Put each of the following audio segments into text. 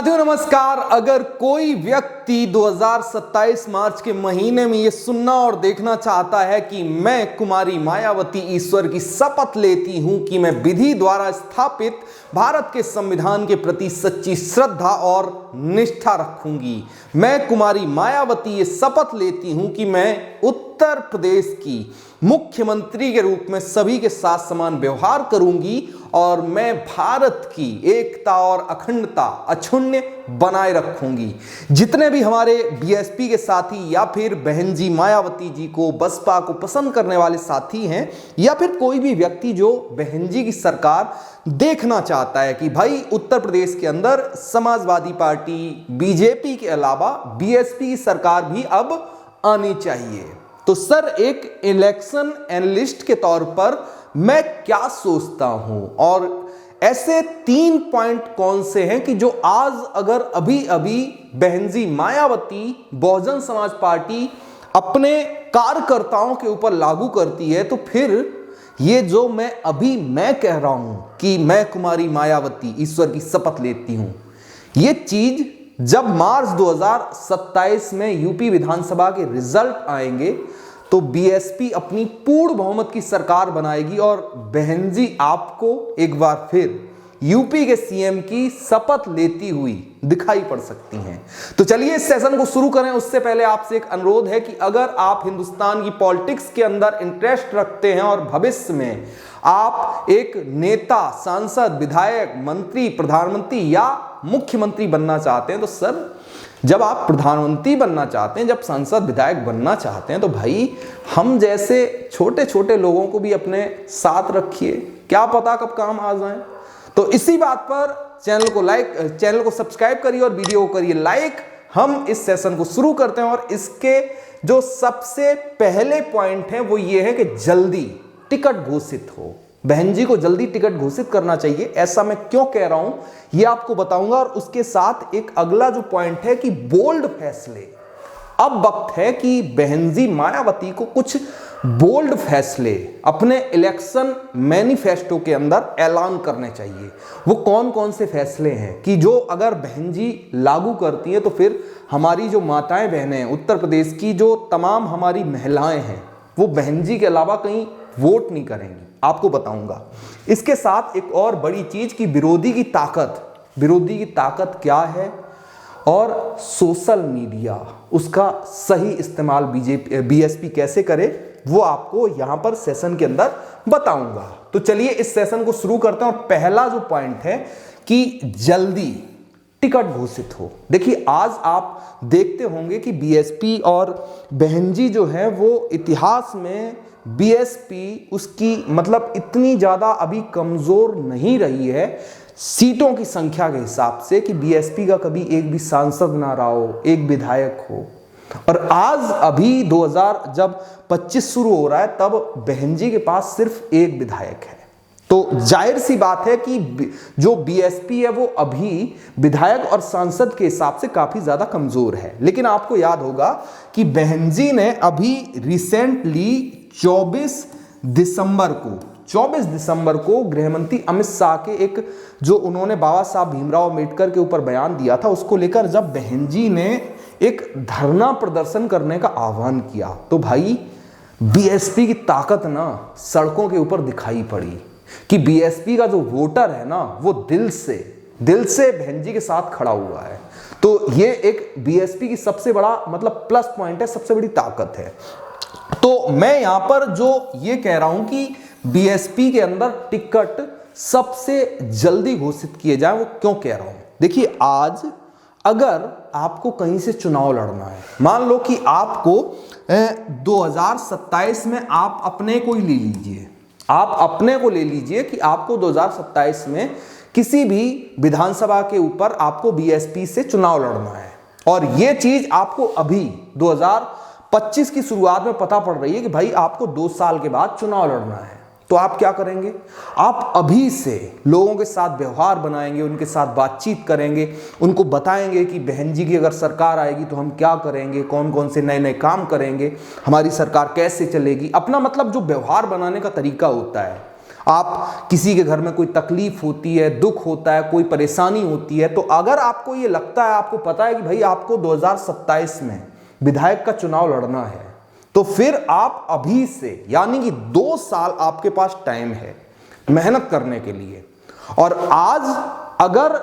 साथियों नमस्कार। अगर कोई व्यक्ति 2027 मार्च के महीने में ये सुनना और देखना चाहता है कि मैं कुमारी मायावती ईश्वर की शपथ लेती हूं कि मैं विधि द्वारा स्थापित भारत के संविधान के प्रति सच्ची श्रद्धा और निष्ठा रखूंगी, मैं कुमारी मायावती ये शपथ लेती हूं कि मैं उत्तर प्रदेश की मुख्यमंत्री के रूप में सभी के साथ समान व्यवहार करूंगी और मैं भारत की एकता और अखंडता अक्षुण्य बनाए रखूंगी। जितने भी हमारे बीएसपी के साथी या फिर बहन जी मायावती जी को, बसपा को पसंद करने वाले साथी हैं या फिर कोई भी व्यक्ति जो बहन जी की सरकार देखना चाहता है कि भाई उत्तर प्रदेश के अंदर समाजवादी पार्टी, बीजेपी के अलावा बीएसपी की सरकार भी अब आनी चाहिए, तो सर एक इलेक्शन एनालिस्ट के तौर पर मैं क्या सोचता हूं और ऐसे 3 पॉइंट कौन से हैं कि जो आज अगर अभी अभी बहन जी मायावती बहुजन समाज पार्टी अपने कार्यकर्ताओं के ऊपर लागू करती है तो फिर ये जो मैं कह रहा हूं कि मैं कुमारी मायावती ईश्वर की शपथ लेती हूं, ये चीज जब मार्च 2027 में यूपी विधानसभा के रिजल्ट आएंगे तो बीएसपी अपनी पूर्ण बहुमत की सरकार बनाएगी और बहन जी आपको एक बार फिर यूपी के सीएम की शपथ लेती हुई दिखाई पड़ सकती हैं। तो चलिए इस सेशन को शुरू करें। उससे पहले आपसे एक अनुरोध है कि अगर आप हिंदुस्तान की पॉलिटिक्स के अंदर इंटरेस्ट रखते हैं और भविष्य में आप एक नेता, सांसद, विधायक, मंत्री, प्रधानमंत्री या मुख्यमंत्री बनना चाहते हैं तो सर जब आप प्रधानमंत्री बनना चाहते हैं, जब सांसद विधायक बनना चाहते हैं तो भाई हम जैसे छोटे छोटे लोगों को भी अपने साथ रखिए, क्या पता कब काम आ जाए। तो इसी बात पर चैनल को सब्सक्राइब करिए और वीडियो को करिए लाइक। हम इस सेशन को शुरू करते हैं और इसके जो सबसे पहले पॉइंट है वो ये है कि जल्दी टिकट घोषित हो। बहन जी को जल्दी टिकट घोषित करना चाहिए। ऐसा मैं क्यों कह रहा हूं ये आपको बताऊंगा और उसके साथ एक अगला जो पॉइंट है कि बोल्ड फैसले, अब वक्त है कि बहन जी मायावती को कुछ बोल्ड फैसले अपने इलेक्शन मैनिफेस्टो के अंदर ऐलान करने चाहिए। वो कौन कौन से फैसले हैं कि जो अगर बहन जी लागू करती हैं तो फिर हमारी जो माताएं बहनें हैं, उत्तर प्रदेश की जो तमाम हमारी महिलाएं हैं, वो बहन जी के अलावा कहीं वोट नहीं करेंगी, आपको बताऊंगा। इसके साथ एक और बड़ी चीज कि विरोधी की ताकत क्या है और सोशल मीडिया उसका सही इस्तेमाल बीएसपी कैसे करे वो आपको यहां पर सेशन के अंदर बताऊंगा। तो चलिए इस सेशन को शुरू करते हैं और पहला जो पॉइंट है कि जल्दी टिकट घोषित हो। देखिए आज आप देखते होंगे कि बीएसपी और बहन जी जो है वो इतिहास में बीएसपी उसकी मतलब इतनी ज्यादा अभी कमजोर नहीं रही है सीटों की संख्या के हिसाब से कि बीएसपी का कभी एक भी सांसद ना रहा हो, एक विधायक हो। और आज अभी 2025 शुरू हो रहा है तब बहन जी के पास सिर्फ एक विधायक है। तो जाहिर सी बात है कि जो बीएसपी है वो अभी विधायक और सांसद के हिसाब से काफी ज्यादा कमजोर है। लेकिन आपको याद होगा कि बहन जी ने अभी रिसेंटली 24 दिसंबर को गृहमंत्री अमित शाह के एक जो उन्होंने बाबा साहब भीमराव अम्बेडकर के ऊपर बयान दिया था उसको लेकर जब बहन जी ने एक धरना प्रदर्शन करने का आह्वान किया तो भाई बीएसपी की ताकत ना सड़कों के ऊपर दिखाई पड़ी कि बीएसपी का जो वोटर है ना वो दिल से बहन जी के साथ खड़ा हुआ है। तो ये एक बीएसपी की सबसे बड़ा मतलब प्लस पॉइंट है, सबसे बड़ी ताकत है। तो मैं यहां पर जो ये कह रहा हूं कि बीएसपी के अंदर टिकट सबसे जल्दी घोषित किए जाए वो क्यों कह रहा हूं। देखिए आज अगर आपको कहीं से चुनाव लड़ना है, मान लो कि आपको 2027 में आप अपने को ही ले लीजिए कि आपको 2027 में किसी भी विधानसभा के ऊपर आपको बीएसपी से चुनाव लड़ना है और यह चीज आपको अभी 2025 की शुरुआत में पता पड़ रही है कि भाई आपको 2 साल के बाद चुनाव लड़ना है। तो आप क्या करेंगे? आप अभी से लोगों के साथ व्यवहार बनाएंगे, उनके साथ बातचीत करेंगे, उनको बताएंगे कि बहन जी की अगर सरकार आएगी तो हम क्या करेंगे, कौन कौन से नए नए काम करेंगे, हमारी सरकार कैसे चलेगी। अपना मतलब जो व्यवहार बनाने का तरीका होता है आप किसी के घर में कोई तकलीफ होती है, दुख होता है, कोई परेशानी होती है, तो अगर आपको ये लगता है, आपको पता है कि भाई आपको 2027 में विधायक का चुनाव लड़ना है, तो फिर आप अभी से यानी कि 2 साल आपके पास टाइम है मेहनत करने के लिए। और आज अगर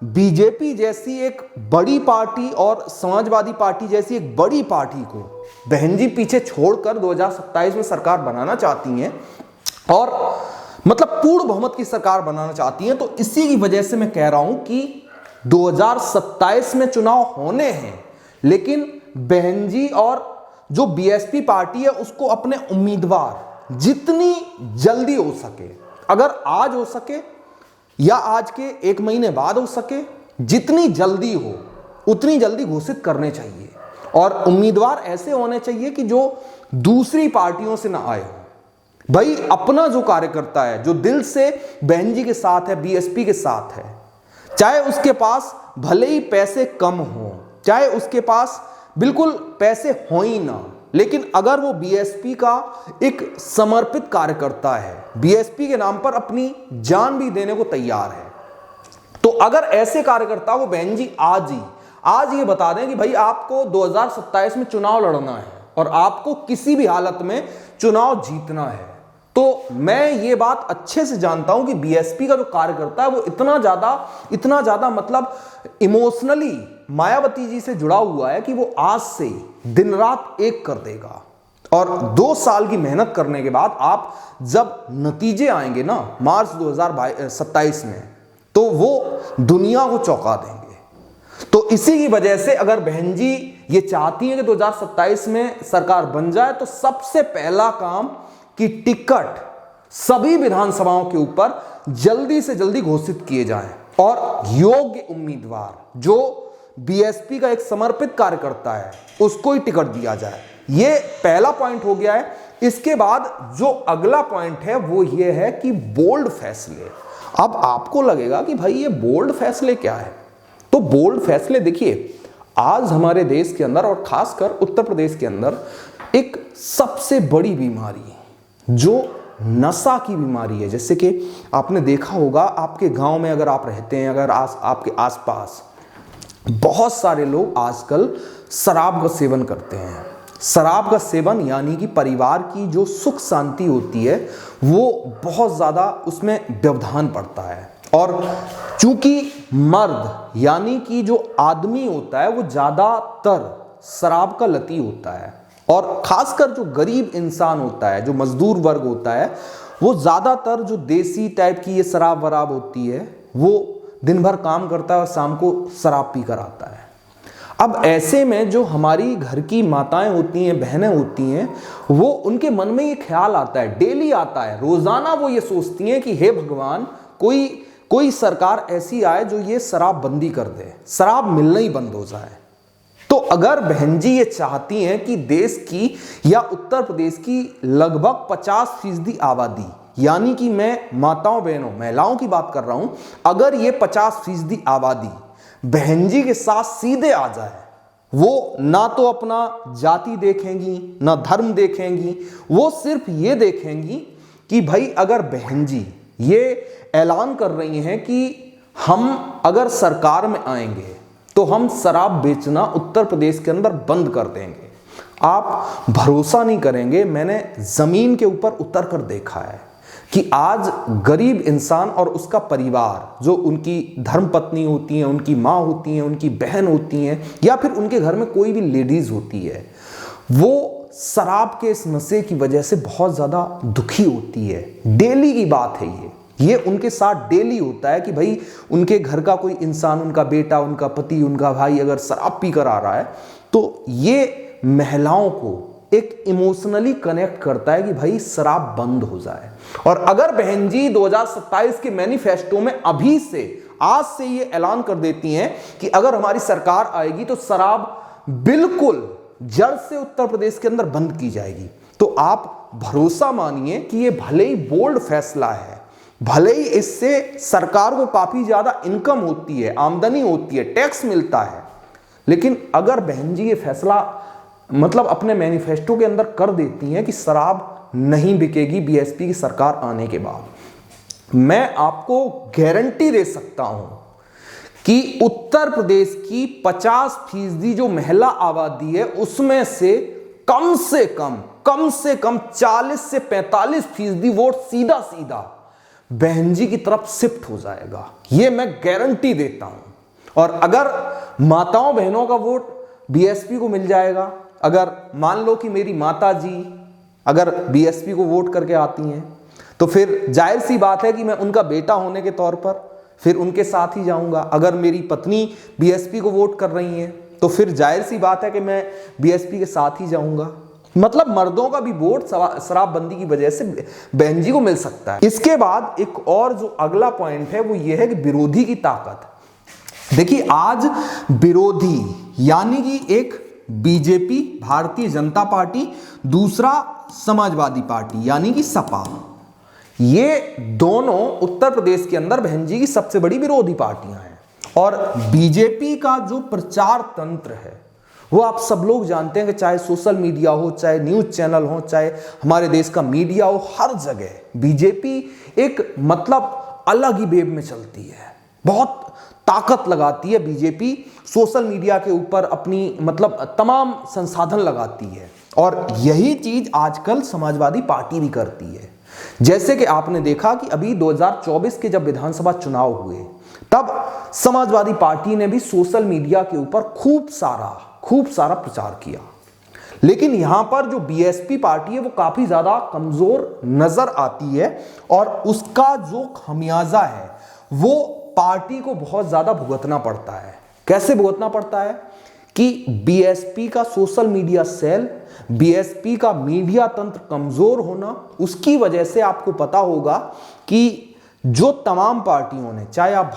बीजेपी जैसी एक बड़ी पार्टी और समाजवादी पार्टी जैसी एक बड़ी पार्टी को बहन जी पीछे छोड़कर 2027 में सरकार बनाना चाहती हैं और मतलब पूर्ण बहुमत की सरकार बनाना चाहती हैं, तो इसी की वजह से मैं कह रहा हूं कि 2027 में चुनाव होने हैं, लेकिन बहन जी और जो बीएसपी पार्टी है उसको अपने उम्मीदवार जितनी जल्दी हो सके, अगर आज हो सके या आज के 1 महीने बाद हो सके, जितनी जल्दी हो उतनी जल्दी घोषित करने चाहिए। और उम्मीदवार ऐसे होने चाहिए कि जो दूसरी पार्टियों से ना आए हो। भाई अपना जो कार्यकर्ता है, जो दिल से बहन जी के साथ है, बीएसपी के साथ है, चाहे उसके पास भले ही पैसे कम हो, चाहे उसके पास बिल्कुल पैसे हो ही ना, लेकिन अगर वो बीएसपी का एक समर्पित कार्यकर्ता है, बीएसपी के नाम पर अपनी जान भी देने को तैयार है, तो अगर ऐसे कार्यकर्ता को बहन जी आज ये बता दें कि भाई आपको 2027 में चुनाव लड़ना है और आपको किसी भी हालत में चुनाव जीतना है, तो मैं ये बात अच्छे से जानता हूं कि बीएसपी का जो कार्यकर्ता है वो इतना ज्यादा मतलब इमोशनली मायावती जी से जुड़ा हुआ है कि वो आज से दिन रात एक कर देगा। और 2 साल की मेहनत करने के बाद आप जब नतीजे आएंगे ना मार्च 2027 में, तो वो दुनिया को चौंका देंगे। तो इसी की वजह से अगर बहन जी ये चाहती है कि 2027 में सरकार बन जाए, तो सबसे पहला काम कि टिकट सभी विधानसभाओं के ऊपर जल्दी से जल्दी घोषित किए जाएं और योग्य उम्मीदवार जो बीएसपी का एक समर्पित कार्यकर्ता है उसको ही टिकट दिया जाए। ये पहला पॉइंट हो गया है। इसके बाद जो अगला पॉइंट है वो ये है कि बोल्ड फैसले। अब आपको लगेगा कि भाई ये बोल्ड फैसले क्या है, तो बोल्ड फैसले देखिए, आज हमारे देश के अंदर और खासकर उत्तर प्रदेश के अंदर एक सबसे बड़ी बीमारी जो नशा की बीमारी है। जैसे कि आपने देखा होगा, आपके गांव में अगर आप रहते हैं, अगर आपके आसपास बहुत सारे लोग आजकल शराब का सेवन करते हैं। शराब का सेवन यानी कि परिवार की जो सुख शांति होती है वो बहुत ज़्यादा उसमें व्यवधान पड़ता है। और चूंकि मर्द यानी कि जो आदमी होता है वो ज़्यादातर शराब का लती होता है, और खासकर जो गरीब इंसान होता है, जो मजदूर वर्ग होता है, वो ज़्यादातर जो देसी टाइप की ये शराब वराब होती है वो दिन भर काम करता है और शाम को शराब पी कर आता है। अब ऐसे में जो हमारी घर की माताएं होती हैं, बहनें होती हैं, वो उनके मन में ये ख्याल आता है, डेली आता है, रोजाना वो ये सोचती हैं कि हे भगवान, कोई सरकार ऐसी आए जो ये शराब बंदी कर दे, शराब मिलना ही बंद हो जाए। तो अगर बहन जी ये चाहती हैं कि देश की या उत्तर प्रदेश की लगभग 50% आबादी, यानी कि मैं माताओं बहनों महिलाओं की बात कर रहा हूं, अगर ये 50% आबादी बहन जी के साथ सीधे आ जाए, वो ना तो अपना जाति देखेंगी ना धर्म देखेंगी, वो सिर्फ ये देखेंगी कि भाई अगर बहन जी ये ऐलान कर रही हैं कि हम अगर सरकार में आएंगे तो हम शराब बेचना उत्तर प्रदेश के अंदर बंद कर देंगे। आप भरोसा नहीं करेंगे, मैंने जमीन के ऊपर उतर कर देखा है कि आज गरीब इंसान और उसका परिवार, जो उनकी धर्मपत्नी होती हैं, उनकी माँ होती हैं, उनकी बहन होती हैं, या फिर उनके घर में कोई भी लेडीज होती है, वो शराब के इस नशे की वजह से बहुत ज़्यादा दुखी होती है। डेली की बात है ये उनके साथ डेली होता है कि भाई उनके घर का कोई इंसान, उनका बेटा, उनका पति, उनका भाई अगर शराब पी कर आ रहा है, तो ये महिलाओं को एक इमोशनली कनेक्ट करता है कि भाई शराब बंद हो जाए। और अगर बहन जी 2027 के मैनिफेस्टो में अभी से, आज से ये ऐलान कर देती हैं कि अगर हमारी सरकार आएगी तो शराब बिल्कुल जड़ से उत्तर प्रदेश के अंदर बंद की जाएगी, तो आप भरोसा मानिए कि ये भले ही बोल्ड फैसला है, भले ही इससे सरकार को काफी ज्यादा इनकम होती है, आमदनी होती है, टैक्स मिलता है, लेकिन अगर बहन जी ये फैसला मतलब अपने मैनिफेस्टो के अंदर कर देती हैं कि शराब नहीं बिकेगी बीएसपी की सरकार आने के बाद, मैं आपको गारंटी दे सकता हूं कि उत्तर प्रदेश की 50% जो महिला आबादी है उसमें से कम से कम 40 से 45% वोट सीधा सीधा बहन जी की तरफ शिफ्ट हो जाएगा। यह मैं गारंटी देता हूं। और अगर माताओं बहनों का वोट बीएसपी को मिल जाएगा, अगर मान लो कि मेरी माता जी अगर बीएसपी को वोट करके आती हैं, तो फिर जाहिर सी बात है कि मैं उनका बेटा होने के तौर पर फिर उनके साथ ही जाऊंगा। अगर मेरी पत्नी बीएसपी को वोट कर रही है तो फिर जाहिर सी बात है कि मैं बीएसपी के साथ ही जाऊंगा। मतलब मर्दों का भी वोट शराबबंदी की वजह से बहन जी को मिल सकता है। इसके बाद एक और जो अगला पॉइंट है वो ये है कि विरोधी की ताकत। देखिए, आज विरोधी यानी कि एक बीजेपी भारतीय जनता पार्टी, दूसरा समाजवादी पार्टी यानी कि सपा, ये दोनों उत्तर प्रदेश के अंदर बहन जी की सबसे बड़ी विरोधी पार्टियां हैं। और बीजेपी का जो प्रचार तंत्र है वो आप सब लोग जानते हैं कि चाहे सोशल मीडिया हो, चाहे न्यूज चैनल हो, चाहे हमारे देश का मीडिया हो, हर जगह बीजेपी एक मतलब अलग ही वेव में चलती है। बहुत ताकत लगाती है बीजेपी, सोशल मीडिया के ऊपर अपनी मतलब तमाम संसाधन लगाती है। और यही चीज आजकल समाजवादी पार्टी भी करती है। जैसे कि आपने देखा कि अभी 2024 के जब विधानसभा चुनाव हुए तब समाजवादी पार्टी ने भी सोशल मीडिया के ऊपर खूब सारा प्रचार किया। लेकिन यहां पर जो बीएसपी पार्टी है वो काफी ज्यादा कमजोर नजर आती है और उसका जो खमियाजा है वो पार्टी को बहुत ज्यादा भुगतना पड़ता है। कैसे भुगतना पड़ता है कि बीएसपी का सोशल मीडिया सेल, बीएसपी का मीडिया तंत्र कमजोर होना, उसकी वजह से आपको पता होगा कि जो तमाम पार्टियों ने, चाहे आप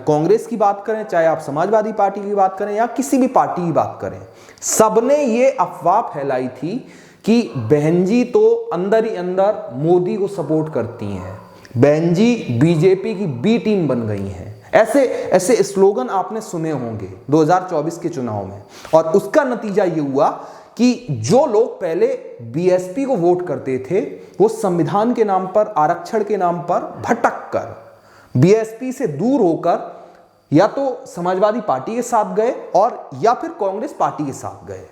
कांग्रेस की बात करें, चाहे आप समाजवादी पार्टी की बात करें या किसी भी पार्टी की बात करें, सबने ये अफवाह फैलाई थी कि बहन जी तो अंदर ही अंदर मोदी को सपोर्ट करती हैं, बहन जी बीजेपी की बी टीम बन गई हैं। ऐसे स्लोगन आपने सुने होंगे 2024 के चुनाव में। और उसका नतीजा ये हुआ कि जो लोग पहले बीएसपी को वोट करते थे वो संविधान के नाम पर, आरक्षण के नाम पर भटक कर बीएसपी से दूर होकर या तो समाजवादी पार्टी के साथ गए और या फिर कांग्रेस पार्टी के साथ गए।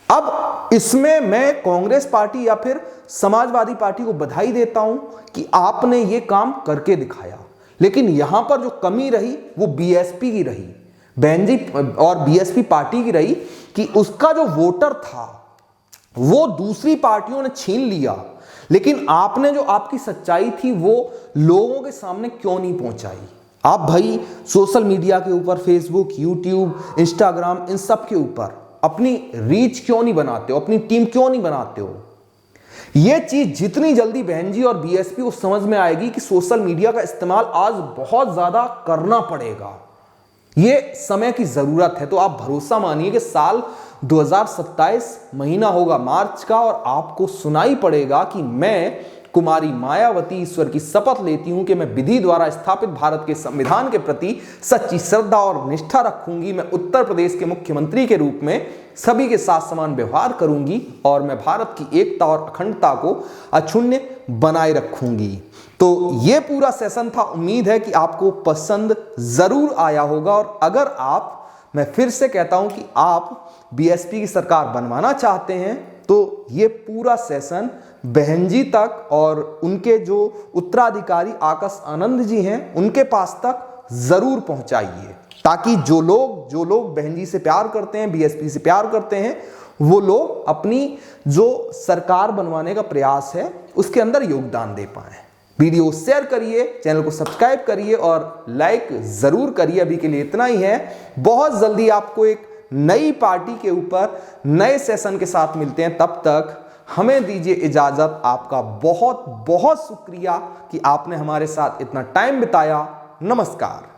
अब इसमें मैं कांग्रेस पार्टी या फिर समाजवादी पार्टी को बधाई देता हूं कि आपने ये काम करके दिखाया। लेकिन यहां पर जो कमी रही वो बीएसपी की रही, बहन जी और बीएसपी पार्टी की रही कि उसका जो वोटर था वो दूसरी पार्टियों ने छीन लिया। लेकिन आपने जो आपकी सच्चाई थी वो लोगों के सामने क्यों नहीं पहुंचाई? आप भाई सोशल मीडिया के ऊपर, फेसबुक, यूट्यूब, इंस्टाग्राम, इन सब के ऊपर अपनी रीच क्यों नहीं बनाते हो, अपनी टीम क्यों नहीं बनाते हो? यह चीज जितनी जल्दी बहन जी और बीएसपी को समझ में आएगी कि सोशल मीडिया का इस्तेमाल आज बहुत ज्यादा करना पड़ेगा, यह समय की जरूरत है, तो आप भरोसा मानिए कि साल 2027 महीना होगा मार्च का और आपको सुनाई पड़ेगा कि मैं कुमारी मायावती ईश्वर की शपथ लेती हूं कि मैं विधि द्वारा स्थापित भारत के संविधान के प्रति सच्ची श्रद्धा और निष्ठा रखूंगी। मैं उत्तर प्रदेश के मुख्यमंत्री के रूप में सभी के साथ समान व्यवहार करूंगी और मैं भारत की एकता और अखंडता को अक्षुण्ण बनाए रखूंगी। तो ये पूरा सेशन था। उम्मीद है कि आपको पसंद जरूर आया होगा। और अगर आप, मैं फिर से कहता हूं कि आप बीएसपी की सरकार बनवाना चाहते हैं तो ये पूरा सेशन बहन जी तक और उनके जो उत्तराधिकारी आकाश आनंद जी हैं उनके पास तक जरूर पहुंचाइए, ताकि जो लोग बहन जी से प्यार करते हैं, बीएसपी से प्यार करते हैं, वो लोग अपनी जो सरकार बनवाने का प्रयास है उसके अंदर योगदान दे पाएं। वीडियो शेयर करिए, चैनल को सब्सक्राइब करिए और लाइक जरूर करिए। अभी के लिए इतना ही है। बहुत जल्दी आपको एक नई पार्टी के ऊपर नए सेशन के साथ मिलते हैं। तब तक हमें दीजिए इजाजत। आपका बहुत बहुत शुक्रिया कि आपने हमारे साथ इतना टाइम बिताया। नमस्कार।